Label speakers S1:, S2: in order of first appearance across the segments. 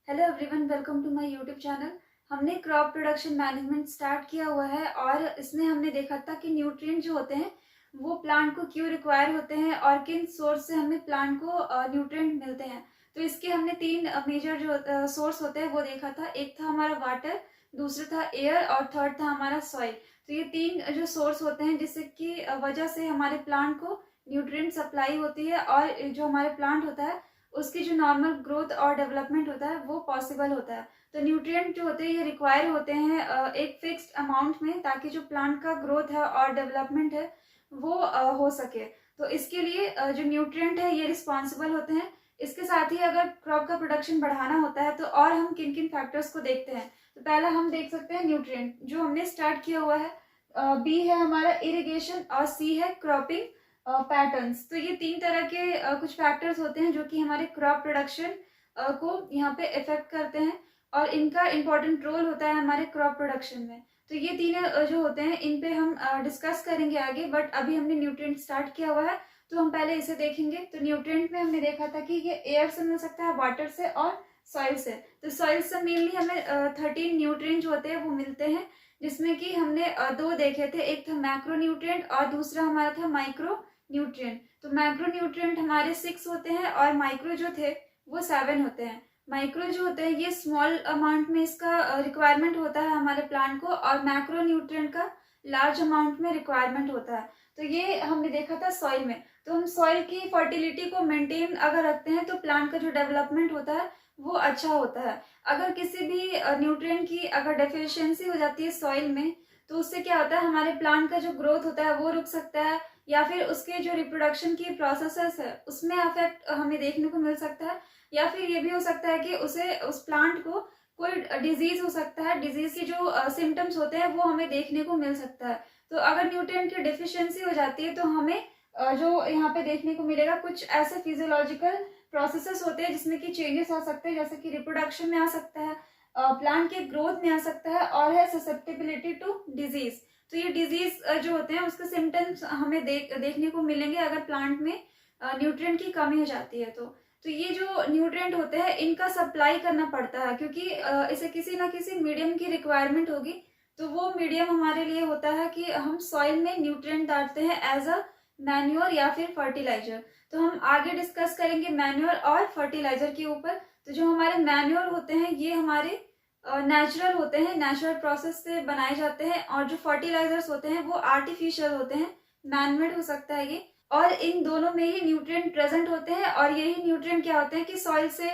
S1: Hello everyone, welcome to my YouTube channel. हमने crop production management start किया हुआ है और इसमें हमने देखा था कि न्यूट्रिएंट जो होते हैं वो प्लांट को क्यों रिक्वायर होते हैं और किन सोर्स से हमें प्लांट को न्यूट्रिएंट मिलते हैं। तो इसके हमने तीन मेजर जो सोर्स होते हैं वो देखा था। एक था हमारा वाटर, दूसरा था एयर और थर्ड था हमारा सॉइल। तो ये तीन जो सोर्स होते हैं जिससे कि वजह से हमारे प्लांट को न्यूट्रिएंट सप्लाई होती है और जो हमारे प्लांट होता है उसकी जो नॉर्मल ग्रोथ और डेवलपमेंट होता है वो पॉसिबल होता है। तो न्यूट्रिएंट जो होते हैं ये रिक्वायर होते हैं एक फिक्स्ड अमाउंट में, ताकि जो प्लांट का ग्रोथ है और डेवलपमेंट है वो हो सके। तो इसके लिए जो न्यूट्रिएंट है ये रिस्पॉन्सिबल होते हैं। इसके साथ ही अगर क्रॉप का प्रोडक्शन बढ़ाना होता है तो और हम किन किन फैक्टर्स को देखते हैं। तो पहला हम देख सकते हैं न्यूट्रिएंट जो हमने स्टार्ट किया हुआ है। बी है हमारा इरिगेशन और सी है क्रॉपिंग पैटर्न्स। तो ये तीन तरह के कुछ फैक्टर्स होते हैं जो कि हमारे क्रॉप प्रोडक्शन को यहाँ पे इफेक्ट करते हैं और इनका इम्पोर्टेंट रोल होता है हमारे क्रॉप प्रोडक्शन में। तो ये तीन जो होते हैं इन पे हम डिस्कस करेंगे आगे, बट अभी हमने न्यूट्रिएंट स्टार्ट किया हुआ है तो हम पहले इसे देखेंगे। तो न्यूट्रिएंट में हमने देखा था कि ये एयर से मिल सकता है, वाटर से और सॉइल से। तो सॉइल से मेनली हमें 13 न्यूट्रिएंट जो होते हैं वो मिलते हैं, जिसमें कि हमने दो देखे थे। एक था मैक्रो न्यूट्रिएंट और दूसरा हमारा था माइक्रो न्यूट्रिएंट। तो मैक्रो न्यूट्रिएंट हमारे 6 होते हैं और माइक्रो जो थे वो 7 होते हैं। माइक्रो जो होते हैं ये स्मॉल अमाउंट में इसका रिक्वायरमेंट होता है हमारे प्लांट को, और मैक्रो न्यूट्रिएंट का लार्ज अमाउंट में रिक्वायरमेंट होता है। तो ये हमने देखा था सॉइल में। तो हम सॉइल की फर्टिलिटी को मेंटेन अगर रखते हैं तो प्लांट का जो डेवलपमेंट होता है वो अच्छा होता है। अगर किसी भी न्यूट्रिएंट की अगर डेफिशिएंसी हो जाती है सॉइल में तो उससे क्या होता है, हमारे प्लांट का जो ग्रोथ होता है वो रुक सकता है, या फिर उसके जो रिप्रोडक्शन की प्रोसेसेस है उसमें अफेक्ट हमें देखने को मिल सकता है। या फिर ये भी हो सकता है कि उस प्लांट को कोई डिजीज हो सकता है, डिजीज की जो सिम्टम्स होते हैं वो हमें देखने को मिल सकता है। तो अगर न्यूट्रिएंट की डिफिशियंसी हो जाती है तो हमें जो यहाँ पे देखने को मिलेगा कुछ ऐसे फिजियोलॉजिकल प्रोसेसेस होते हैं जिसमें कि चेंजेस आ सकते हैं, जैसे कि रिप्रोडक्शन में आ सकता है, प्लांट के ग्रोथ में आ सकता है, और है ससेप्टेबिलिटी टू डिजीज। तो ये डिजीज जो होते हैं उसके सिम्टम्स हमें देखने को मिलेंगे अगर प्लांट में न्यूट्रिएंट की कमी हो जाती है। तो ये जो न्यूट्रिएंट होते हैं इनका सप्लाई करना पड़ता है, क्योंकि इसे किसी ना किसी मीडियम की रिक्वायरमेंट होगी। तो वो मीडियम हमारे लिए होता है कि हम सॉइल में न्यूट्रिएंट डालते हैं एज अ मैन्योर या फिर फर्टिलाइजर। तो हम आगे डिस्कस करेंगे मैन्योर और फर्टिलाइजर के ऊपर। तो जो हमारे मैन्योर होते हैं ये हमारे नेचुरल होते हैं, नेचुरल प्रोसेस से बनाए जाते हैं, और जो फर्टिलाइजर्स होते हैं वो आर्टिफिशियल होते हैं, मैनमेड हो सकता है ये। और इन दोनों में ही न्यूट्रिएंट प्रेजेंट होते हैं, और यही न्यूट्रिएंट क्या होते हैं कि सॉइल से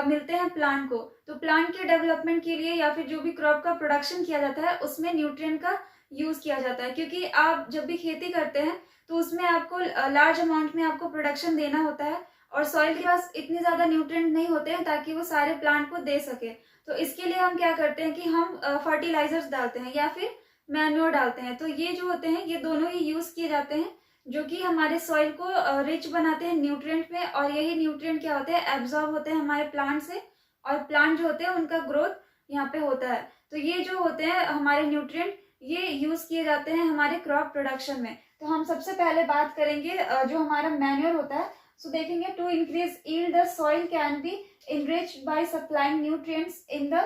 S1: मिलते हैं प्लांट को। तो प्लांट के डेवलपमेंट के लिए या फिर जो भी क्रॉप का प्रोडक्शन किया जाता है उसमें न्यूट्रिएंट का यूज किया जाता है, क्योंकि आप जब भी खेती करते हैं तो उसमें आपको लार्ज अमाउंट में आपको प्रोडक्शन देना होता है, और सॉइल के पास इतने ज्यादा न्यूट्रिएंट नहीं होते हैं ताकि वो सारे प्लांट को दे सके। तो इसके लिए हम क्या करते हैं कि हम फर्टिलाइजर्स डालते हैं या फिर मैन्योर डालते हैं। तो ये जो होते हैं ये दोनों ही यूज किए जाते हैं, जो कि हमारे सॉइल को रिच बनाते हैं न्यूट्रिएंट में, और यही न्यूट्रिएंट क्या होते हैं, एब्जॉर्ब होते हैं हमारे प्लांट से, और प्लांट जो होते हैं उनका ग्रोथ यहाँ पे होता है। तो ये जो होते हैं हमारे न्यूट्रिएंट ये यूज किए जाते हैं हमारे क्रॉप प्रोडक्शन में। तो हम सबसे पहले बात करेंगे जो हमारा मैन्योर होता है। सो देखेंगे to increase yield the soil can be enriched by supplying nutrients in the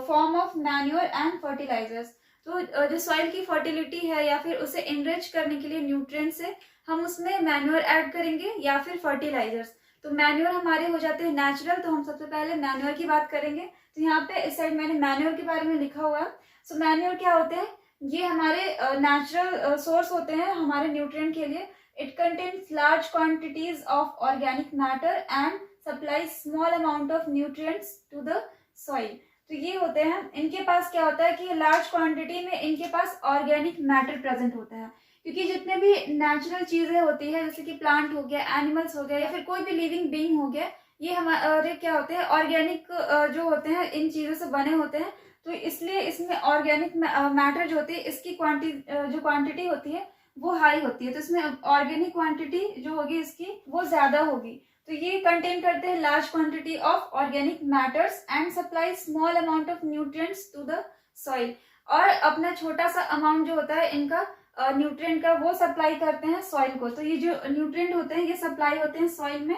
S1: form of manure and fertilizers। तो जो सॉइल की फर्टिलिटी है या फिर उसे एनरिच करने के लिए न्यूट्रिएंट से हम उसमें मैन्योर ऐड करेंगे या फिर फर्टिलाइजर्स। तो मैन्योर हमारे हो जाते हैं नेचुरल, तो हम सबसे पहले मैन्योर की बात करेंगे। तो यहाँ पे इस साइड मैंने मैन्योर के बारे में लिखा हुआ है। सो मैन्योर क्या होते हैं, ये हमारे नेचुरल सोर्स होते हैं हमारे न्यूट्रिएंट के लिए। It contains large quantities of organic matter and supply small amount of nutrients to the soil. तो ये होते हैं, इनके पास क्या होता है कि लार्ज क्वांटिटी में इनके पास ऑर्गेनिक मैटर प्रेजेंट होता है, क्योंकि जितने भी नेचुरल चीजें होती है जैसे कि प्लांट हो गया, एनिमल्स हो गया, या फिर कोई भी लिविंग बीइंग हो गया, ये हमारे क्या होते हैं ऑर्गेनिक जो होते हैं इन चीजों से बने होते हैं। तो इसलिए इसमें ऑर्गेनिक मैटर जो होती है इसकी जो क्वांटिटी होती है वो हाई होती है। तो इसमें ऑर्गेनिक क्वांटिटी जो होगी इसकी वो ज्यादा होगी। तो ये कंटेन करते हैं large quantity of organic matters and supply small amount of nutrients to the soil. और अपना छोटा सा अमाउंट जो होता है इनका न्यूट्रिएंट का वो सप्लाई करते हैं सॉइल को। तो ये जो न्यूट्रिएंट होते हैं ये सप्लाई होते हैं सॉइल में,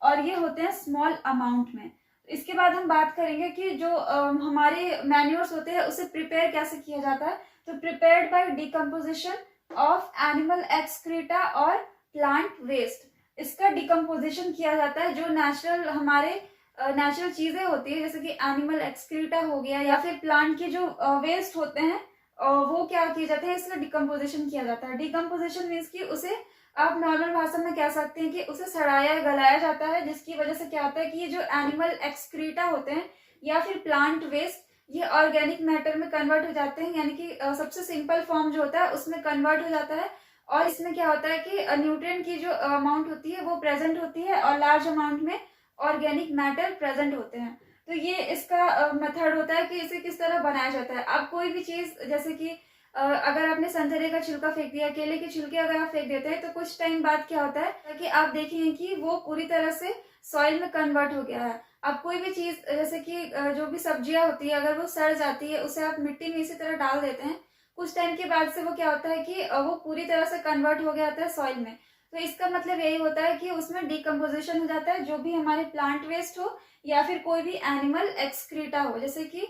S1: और ये होते हैं स्मॉल अमाउंट में। इसके बाद हम बात करेंगे कि जो हमारे मैन्योर्स होते हैं उसे प्रिपेयर कैसे किया जाता है। तो prepared by decomposition of animal excreta और प्लांट वेस्ट। इसका डिकम्पोजिशन किया जाता है, जो नेचुरल हमारे नेचुरल चीजें होती है जैसे कि एनिमल एक्सक्रीटा हो गया या फिर प्लांट के जो वेस्ट होते हैं वो क्या किए जाते हैं, इसका डिकम्पोजिशन किया जाता है। डिकम्पोजिशन मीन्स कि उसे आप नॉर्मल भाषा में कह सकते हैं कि उसे सड़ाया गलाया जाता है, जिसकी वजह से क्या होता है कि ये जो एनिमल एक्सक्रीटा होते हैं या फिर प्लांट वेस्ट ये ऑर्गेनिक मैटर में कन्वर्ट हो जाते हैं, यानी कि सबसे सिंपल फॉर्म जो होता है उसमें कन्वर्ट हो जाता है। और इसमें क्या होता है कि न्यूट्रिएंट की जो अमाउंट होती है वो प्रेजेंट होती है और लार्ज अमाउंट में ऑर्गेनिक मैटर प्रेजेंट होते हैं। तो ये इसका मेथड होता है कि इसे किस तरह बनाया जाता है। आप कोई भी चीज जैसे कि अगर आपने संतरे का छिलका फेंक दिया, केले के छिलके अगर आप फेंक देते हैं तो कुछ टाइम बाद क्या होता है कि आप देखेंगे कि वो पूरी तरह से सॉइल में कन्वर्ट हो गया है। आप कोई भी चीज जैसे कि जो भी सब्जियां होती है अगर वो सड़ जाती है उसे आप मिट्टी में इसी तरह डाल देते हैं, कुछ टाइम के बाद से वो क्या होता है कि वो पूरी तरह से कन्वर्ट हो गया होता है सॉइल में। तो इसका मतलब यही होता है कि उसमें डिकम्पोजिशन हो जाता है, जो भी हमारे प्लांट वेस्ट हो या फिर कोई भी एनिमल एक्सक्रीटा हो, जैसे कि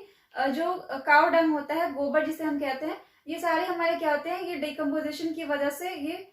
S1: जो काउ डंग होता है, गोबर जिसे हम कहते हैं, ये सारे हमारे क्या होते हैं, ये डिकम्पोजिशन की वजह से ये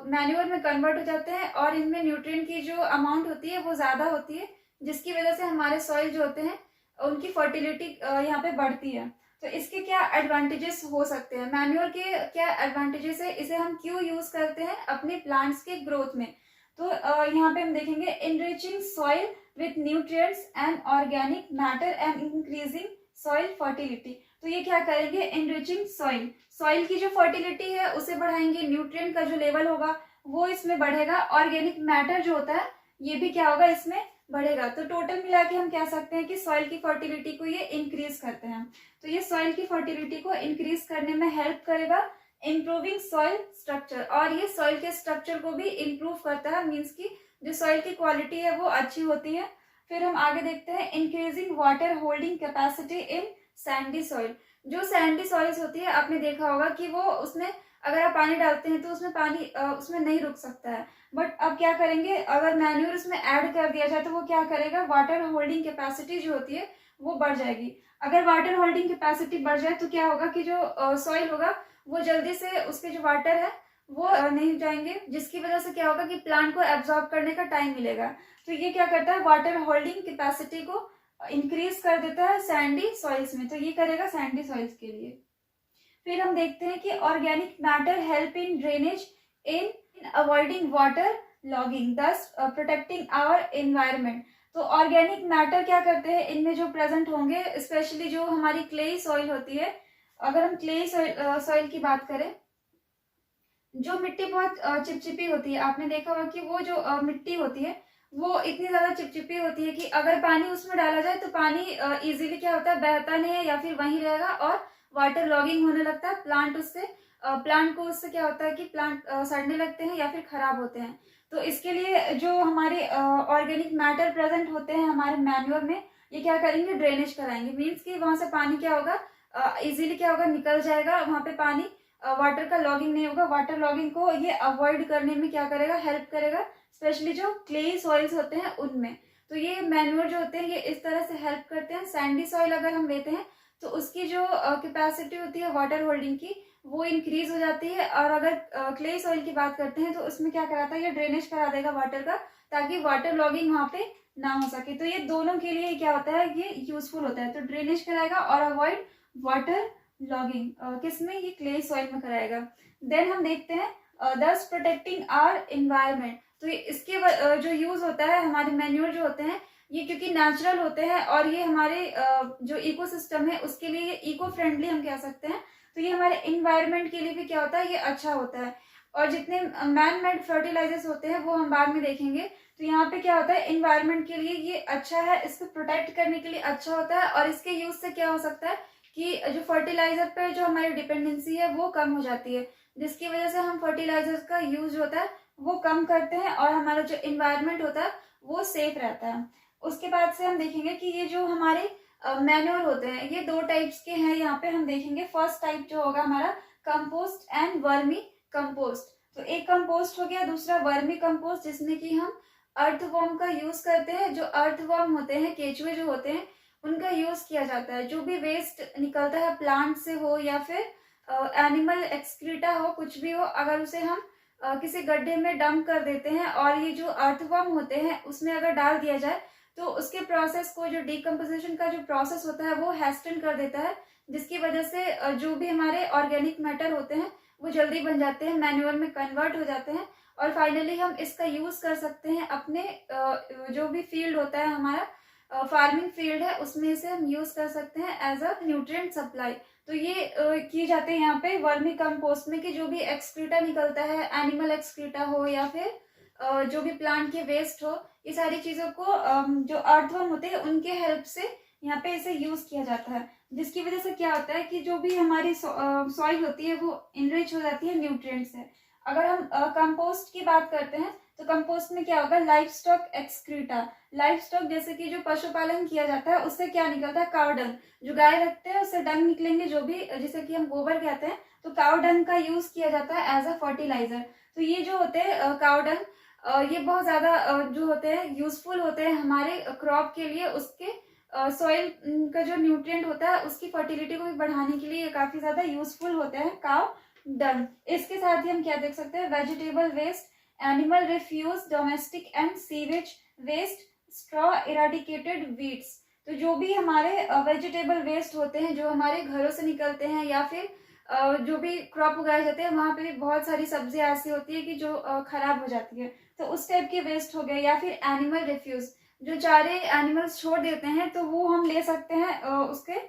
S1: मैन्योर में कन्वर्ट हो जाते हैं और इनमें न्यूट्रिएंट की जो अमाउंट होती है वो ज्यादा होती है, जिसकी वजह से हमारे सॉइल जो होते हैं उनकी फर्टिलिटी यहाँ पे बढ़ती है। तो इसके क्या एडवांटेजेस हो सकते हैं, मैन्योर के क्या एडवांटेजेस है, इसे हम क्यों यूज करते हैं अपने प्लांट्स के ग्रोथ में। तो यहाँ पे हम देखेंगे enriching soil with nutrients and organic matter and increasing soil fertility. तो ये क्या करेंगे, इनरिचिंग सॉइल, सॉइल की जो फर्टिलिटी है उसे बढ़ाएंगे, न्यूट्रिएंट का जो लेवल होगा वो इसमें बढ़ेगा, ऑर्गेनिक मैटर जो होता है ये भी क्या होगा इसमें बढ़ेगा। तो टोटल मिला के हम कह सकते हैं कि सॉइल की फर्टिलिटी को ये इंक्रीज करते हैं। तो ये सॉइल की फर्टिलिटी को इंक्रीज करने में हेल्प करेगा, इम्प्रूविंग सॉइल स्ट्रक्चर, और ये सॉइल के स्ट्रक्चर को भी इम्प्रूव करता है, मीन्स की जो सॉइल की क्वालिटी है वो अच्छी होती है। फिर हम आगे देखते हैं increasing water holding capacity in Sandy soil. जो सैंडी सॉइल्स होती है आपने देखा होगा कि वो उसमें अगर आप पानी डालते हैं तो उसमें पानी उसमें नहीं रुक सकता है, बट अब क्या करेंगे, अगर मैन्यूर उसमें ऐड कर दिया जाए तो वो क्या करेगा, वाटर होल्डिंग कैपेसिटी जो होती है वो बढ़ जाएगी। अगर वाटर होल्डिंग कैपेसिटी बढ़ जाए तो क्या होगा कि जो सॉइल होगा वो जल्दी से उसके जो वाटर है वो नहीं जाएंगे, जिसकी वजह से क्या होगा कि प्लांट को एब्जॉर्ब करने का टाइम मिलेगा। तो ये क्या करता है, वाटर होल्डिंग कैपेसिटी को इंक्रीज कर देता है सैंडी सॉइल्स में, तो ये करेगा सैंडी सॉइल्स के लिए। फिर हम देखते हैं कि organic matter help in drainage in avoiding water logging, दस प्रोटेक्टिंग आवर एनवायरमेंट। तो ऑर्गेनिक मैटर क्या करते हैं, इनमें जो प्रेजेंट होंगे, स्पेशली जो हमारी क्लेई सॉइल होती है, अगर हम क्लेई सॉइल की बात करें, जो मिट्टी बहुत चिपचिपी होती है, आपने देखा होगा कि वो जो मिट्टी होती है वो इतनी ज्यादा चिपचिपी होती है कि अगर पानी उसमें डाला जाए तो पानी इजीली क्या होता है, बहता नहीं है या फिर वहीं रहेगा और वाटर लॉगिंग होने लगता है, प्लांट को उससे क्या होता है कि प्लांट सड़ने लगते हैं या फिर खराब होते हैं। तो इसके लिए जो हमारे ऑर्गेनिक मैटर प्रेजेंट होते हैं हमारे मैन्योर में, ये क्या करेंगे, ड्रेनेज कराएंगे, मीन्स कि वहां से पानी क्या होगा, इजीली क्या होगा, निकल जाएगा, वहां पे पानी वाटर का लॉगिंग नहीं होगा। वाटर लॉगिंग को ये अवॉइड करने में क्या करेगा, हेल्प करेगा, स्पेशली जो क्ले सॉइल्स होते हैं उनमें। तो ये मैन्योर जो होते हैं ये इस तरह से हेल्प करते हैं। सैंडी सॉइल अगर हम लेते हैं तो उसकी जो कैपेसिटी होती है वाटर होल्डिंग की वो इंक्रीज हो जाती है, और अगर क्ले सॉइल की बात करते हैं तो उसमें क्या कराता है, ये ड्रेनेज करा देगा वाटर का, ताकि वाटर लॉगिंग वहां पे ना हो सके। तो ये दोनों के लिए क्या होता है, ये यूजफुल होता है। तो ड्रेनेज कराएगा और अवॉइड वाटर लॉगिंग किसमें, ये क्ले सॉइल में कराएगा। देन हम देखते हैं दस प्रोटेक्टिंग आवर एनवायरमेंट। तो इसके जो यूज होता है, हमारे मैन्योर जो होते हैं ये क्योंकि नेचुरल होते हैं और ये हमारे जो इकोसिस्टम है उसके लिए ये इको फ्रेंडली हम कह सकते हैं, तो ये हमारे इन्वायरमेंट के लिए भी क्या होता है, ये अच्छा होता है। और जितने मैन मेड फर्टिलाइजर्स होते हैं वो हम बाद में देखेंगे। तो यहाँ पे क्या होता है, इन्वायरमेंट के लिए ये अच्छा है, इसको प्रोटेक्ट करने के लिए अच्छा होता है, और इसके यूज से क्या हो सकता है कि जो फर्टिलाइजर पे जो हमारी डिपेंडेंसी है वो कम हो जाती है, जिसकी वजह से हम फर्टिलाइजर्स का यूज होता है वो कम करते हैं और हमारा जो इन्वायरमेंट होता है वो सेफ रहता है। उसके बाद से हम देखेंगे कि ये जो हमारे मैन्योर होते हैं ये दो टाइप्स के हैं, यहाँ पे हम देखेंगे। फर्स्ट टाइप जो होगा हमारा कंपोस्ट एंड वर्मी कंपोस्ट। तो एक कंपोस्ट हो गया, दूसरा वर्मी कंपोस्ट, जिसमें कि हम अर्थवॉर्म का यूज करते हैं। जो अर्थवॉर्म होते हैं, केचुए जो होते हैं, उनका यूज किया जाता है। जो भी वेस्ट निकलता है प्लांट से हो या फिर एनिमल एक्सक्रीटा हो, कुछ भी हो, अगर उसे हम किसी गड्ढे में डंप कर देते हैं और ये जो अर्थवॉर्म होते हैं उसमें अगर डाल दिया जाए तो उसके प्रोसेस को, जो डिकम्पोजिशन का जो प्रोसेस होता है वो हैस्टन कर देता है, जिसकी वजह से जो भी हमारे ऑर्गेनिक मैटर होते हैं वो जल्दी बन जाते हैं, मैन्योर में कन्वर्ट हो जाते हैं और फाइनली हम इसका यूज कर सकते हैं अपने जो भी फील्ड होता है हमारा, फार्मिंग फील्ड है, उसमें से हम यूज कर सकते हैं एज अ न्यूट्रिएंट सप्लाई। तो ये किए जाते हैं यहाँ पे वर्मी कंपोस्ट में कि जो भी एक्सक्रीटा निकलता है, एनिमल एक्सक्रीटा हो या फिर जो भी प्लांट के वेस्ट हो, ये सारी चीजों को जो अर्थवर्म होते हैं उनके हेल्प से यहाँ पे इसे यूज किया जाता है, जिसकी वजह से क्या होता है कि जो भी हमारी सॉइल होती है वो इनरिच हो जाती है न्यूट्रिएंट से। अगर हम कंपोस्ट की बात करते हैं तो कंपोस्ट में क्या होगा, life stock excreta. Life stock जैसे कि जो पशुपालन किया जाता है उससे क्या निकलता है, काउ डंग। जो गाय रखते हैं उससे डंग निकलेंगे, जो भी जिसे कि हम गोबर कहते हैं, तो काउ डंग का यूज किया जाता है एज अ फर्टिलाइजर। तो ये जो होते हैं काउ डंग, ये बहुत ज्यादा जो होते हैं यूजफुल होते हैं हमारे क्रॉप के लिए। उसके सॉइल का जो न्यूट्रिएंट होता है उसकी फर्टिलिटी को भी बढ़ाने के लिए ये काफी ज्यादा यूजफुल होते हैं काउ डंग। इसके साथ ही हम क्या देख सकते हैं, vegetable waste, animal refuse, domestic and sewage waste, straw, eradicated weeds. तो जो भी हमारे वेजिटेबल वेस्ट होते हैं, जो हमारे घरों से निकलते हैं या फिर जो भी क्रॉप उगाए जाते हैं, वहां पे भी बहुत सारी सब्जियां ऐसी होती है कि जो खराब हो जाती है, तो उस टाइप के वेस्ट हो गए। या फिर एनिमल रिफ्यूज, जो चारे एनिमल्स छोड़ देते हैं तो वो हम ले सकते हैं उसके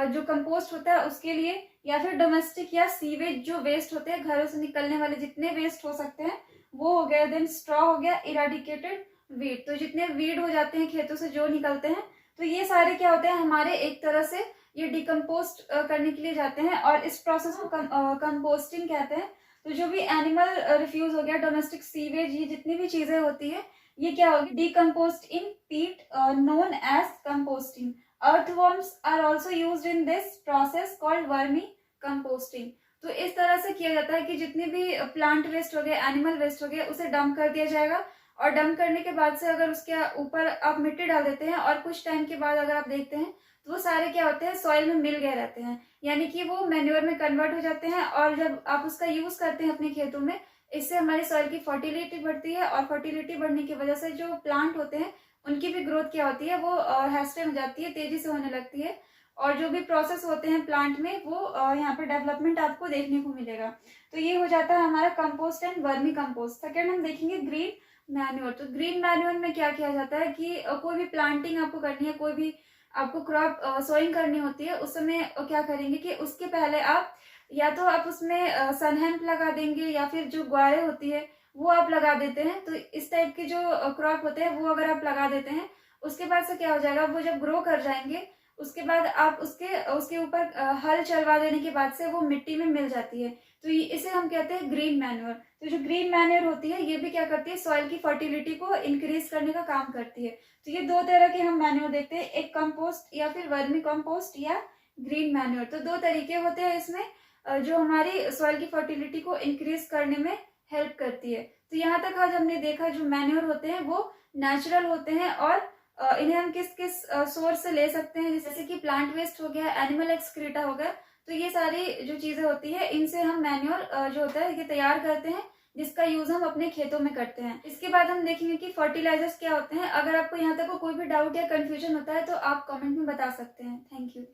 S1: जो कंपोस्ट होता है उसके लिए। या फिर डोमेस्टिक या सीवेज जो वेस्ट होते हैं, घरों से निकलने वाले जितने वेस्ट हो सकते हैं वो हो गया। देन स्ट्रॉ हो गया, इराडिकेटेड वीड, तो जितने वीड हो जाते हैं खेतों से जो निकलते हैं, तो ये सारे क्या होते हैं हमारे एक तरह से ये डिकम्पोस्ट करने के लिए जाते हैं और इस प्रोसेस को कंपोस्टिंग कहते हैं। तो जो भी एनिमल रिफ्यूज हो गया, डोमेस्टिक सीवेज, ये जितनी भी चीजें होती है ये क्या होगी, decompost in pit known as composting. Earthworms are also used in this process called vermicomposting. तो इस तरह से किया जाता है कि जितने भी प्लांट वेस्ट हो गए, एनिमल वेस्ट हो गए, उसे डंप कर दिया जाएगा और डंप करने के बाद से अगर उसके ऊपर आप मिट्टी डाल देते हैं और कुछ टाइम के बाद अगर आप देखते हैं तो वो सारे क्या होते हैं, सॉइल में मिल गए रहते हैं, यानी कि वो मैन्योर में कन्वर्ट हो जाते हैं। और जब आप उसका यूज करते हैं अपने खेतों में, इससे हमारी सॉइल की फर्टिलिटी बढ़ती है और फर्टिलिटी बढ़ने की वजह से जो प्लांट होते हैं उनकी भी ग्रोथ क्या होती है, वो हैस्टन हो जाती है, तेजी से होने लगती है। और जो भी प्रोसेस होते हैं प्लांट में वो यहाँ पे डेवलपमेंट आपको देखने को मिलेगा। तो ये हो जाता है हमारा compost and vermi compost. Second हम देखेंगे ग्रीन मैन्योर। तो ग्रीन मैन्योर में क्या किया जाता है कि कोई भी प्लांटिंग आपको करनी है, कोई भी आपको क्रॉप सोइंग करनी होती है, उस समय क्या करेंगे कि उसके पहले आप या तो आप उसमें सनहेम्प लगा देंगे या फिर जो ग्वारे होती है वो आप लगा देते हैं। तो इस टाइप के जो क्रॉप होते हैं वो अगर आप लगा देते हैं, उसके बाद से क्या हो जाएगा, वो जब ग्रो कर जाएंगे उसके बाद आप उसके ऊपर हल चलवा देने के बाद से वो मिट्टी में मिल जाती है। तो इसे हम कहते हैं ग्रीन मैन्योर। तो जो ग्रीन मैन्योर होती है ये भी क्या करती है, सॉइल की फर्टिलिटी को इंक्रीज करने का काम करती है। तो ये दो तरह के हम मैन्योर देखते हैं, एक कंपोस्ट या फिर वर्मी कंपोस्ट या ग्रीन मैन्योर। तो दो तरीके होते हैं इसमें जो हमारी सॉइल की फर्टिलिटी को इंक्रीज करने में हेल्प करती है। तो यहाँ तक आज हमने देखा जो मैन्योर होते हैं वो नेचुरल होते हैं और इन्हें हम किस किस सोर्स से ले सकते हैं, जैसे कि प्लांट वेस्ट हो गया, एनिमल एक्सक्रीटा हो गया। तो ये सारी जो चीजें होती है इनसे हम मैन्योर जो होता है ये तैयार करते हैं, जिसका यूज हम अपने खेतों में करते हैं। इसके बाद हम देखेंगे कि फर्टिलाइजर्स क्या होते हैं। अगर आपको यहाँ तक कोई भी डाउट या कंफ्यूजन होता है तो आप कमेंट में बता सकते हैं। Thank you.